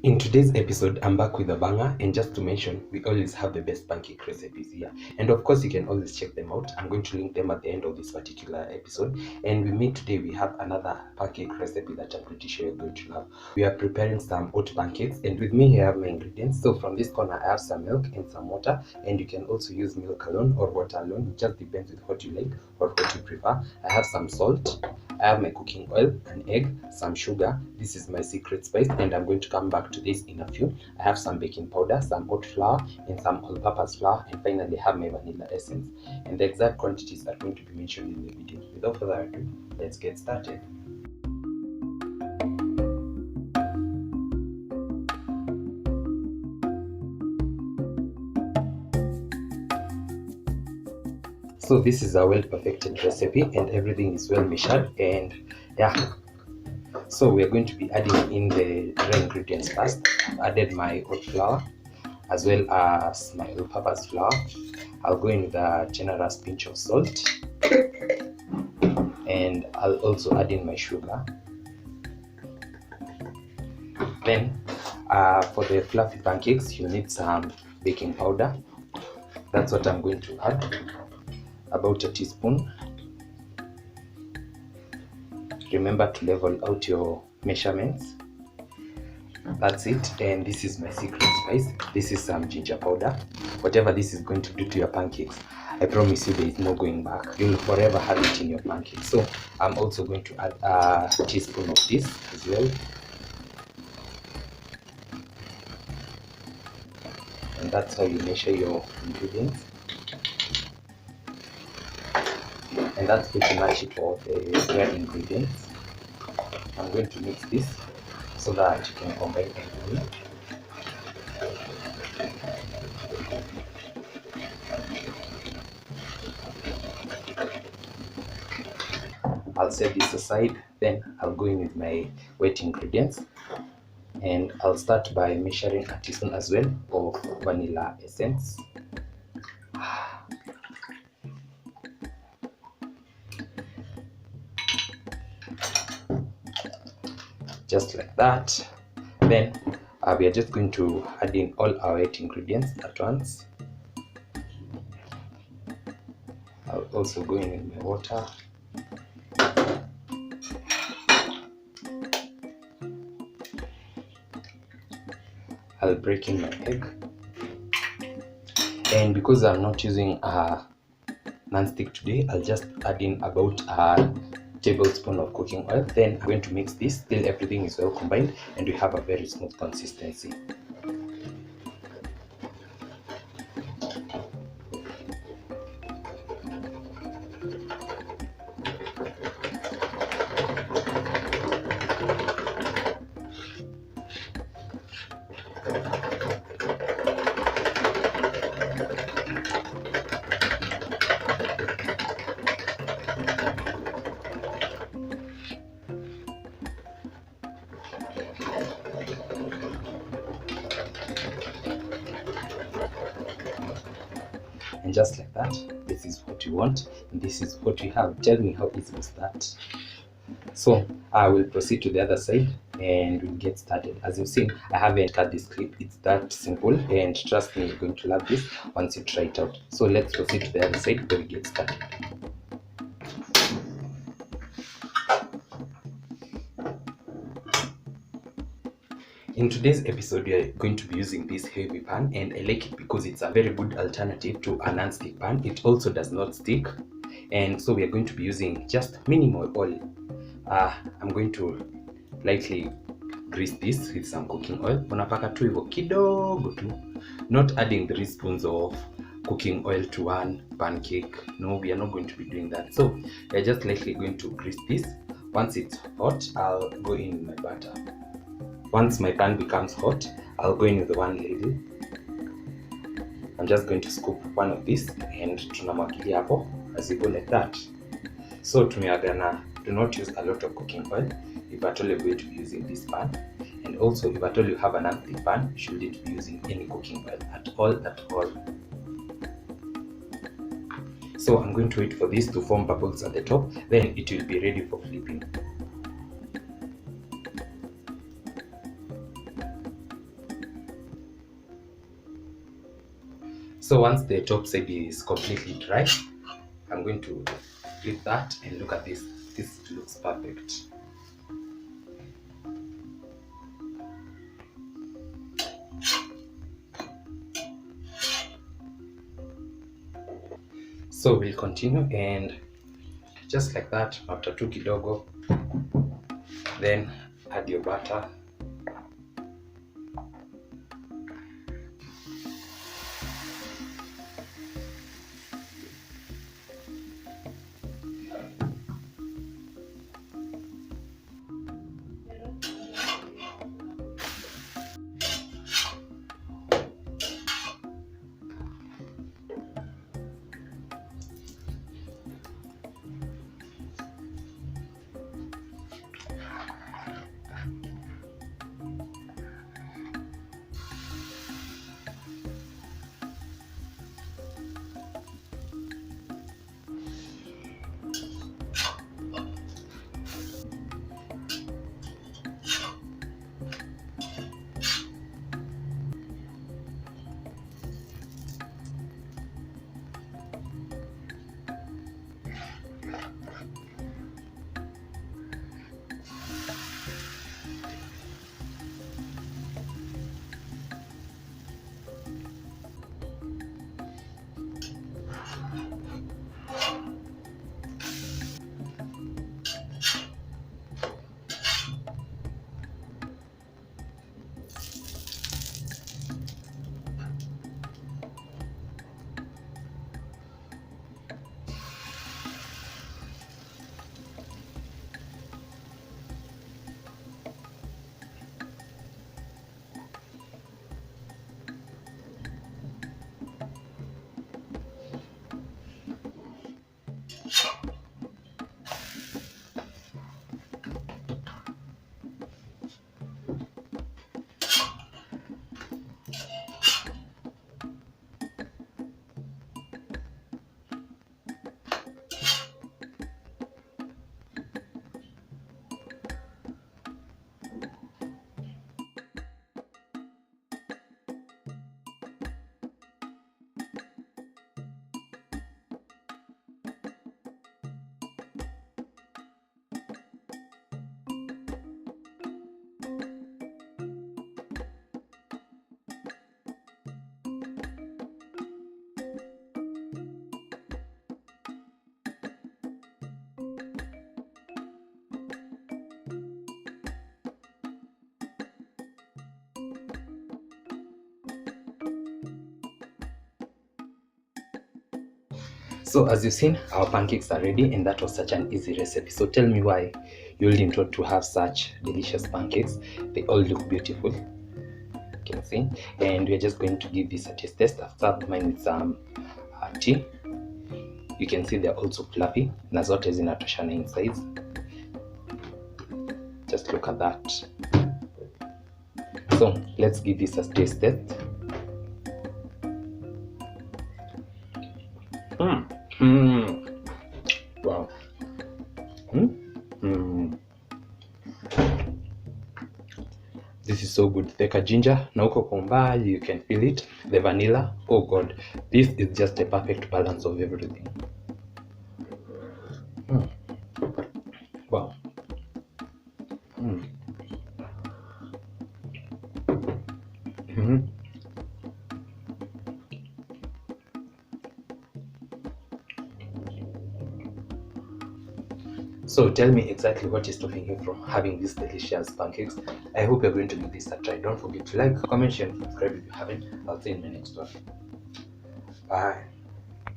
In today's episode, I'm back with a banger, and just to mention, we always have the best pancake recipes here. And of course, you can always check them out. I'm going to link them at the end of this particular episode. And today, we have another pancake recipe that I'm pretty sure you're going to love. We are preparing some oat pancakes, and with me here I have my ingredients. So from this corner, I have some milk and some water, and you can also use milk alone or water alone. It just depends with what you like or what you prefer. I have some salt. I have my cooking oil, an egg, some sugar. This is my secret spice, and I'm going to come back to this in a few. I have some baking powder, some oat flour, and some all-purpose flour, and finally I have my vanilla essence. And the exact quantities are going to be mentioned in the video. Without further ado, let's get started. So this is a well perfected recipe and everything is well measured, and yeah, so we are going to be adding in the dry ingredients first. I've added my oat flour as well as my all-purpose flour. I'll go in with a generous pinch of salt, and I'll also add in my sugar. Then for the fluffy pancakes, you need some baking powder. That's what I'm going to add, about a teaspoon. Remember to level out your measurements. That's it. And this is my secret spice. This is some ginger powder. Whatever this is going to do to your pancakes, I promise you there is no going back. You'll forever have it in your pancakes. So I'm also going to add a teaspoon of this as well. And that's how you measure your ingredients. And that's pretty much it for the dry ingredients. I'm going to mix this so that you can combine everything. I'll set this aside, then I'll go in with my wet ingredients, and I'll start by measuring a teaspoon as well of vanilla essence. Just like that. Then we are just going to add in all our wet ingredients at once. I'll also go in with my water. I'll break in my egg, and because I'm not using a non-stick today, I'll just add in about a tablespoon of cooking oil. Then I'm going to mix this till everything is well combined and we have a very smooth consistency. And just like that, this is what you want and this is what you have. Tell me how easy was that? So I will proceed to the other side and we'll get started. As you've seen, I haven't cut this clip. It's that simple, and trust me, you're going to love this once you try it out. So let's proceed to the other side where we get started. In today's episode, we are going to be using this heavy pan, and I like it because it's a very good alternative to a non-stick pan. It also does not stick, and so we are going to be using just minimal oil. I'm going to lightly grease this with some cooking oil. Unapaka tu hivyo kidogo tu, not adding 3 spoons of cooking oil to one pancake. No, we are not going to be doing that. So we're just lightly going to grease this. Once it's hot, I'll go in with my butter. Once my pan becomes hot, I'll go in with one ladle. I'm just going to scoop one of this and tunamwagilia hapo as you go like that. So tumeagana, do not use a lot of cooking oil if at all you're going to be using this pan. And also if at all you have an non-stick pan, you shouldn't be using any cooking oil at all. So I'm going to wait for this to form bubbles at the top, then it will be ready for flipping. So once the top side is completely dry, I'm going to flip that and look at this. This looks perfect. So we'll continue, and just like that, after tu kidogo, then add your butter. So as you've seen, our pancakes are ready, and that was such an easy recipe. So tell me why you didn't want to have such delicious pancakes. They all look beautiful, you can see. And we're just going to give this a taste test. I've served mine with some tea. You can see they're also fluffy, na zote zinatoshana in size. Just look at that. So let's give this a taste test. Wow. This is so good. The ginger, na huko kwa umbali you can feel it. The vanilla, oh god, this is just a perfect balance of everything. Wow. So tell me exactly what is stopping you from having these delicious pancakes. I hope you're going to give this a try. Don't forget to like, comment, share, and subscribe if you haven't. I'll see you in my next one. Bye.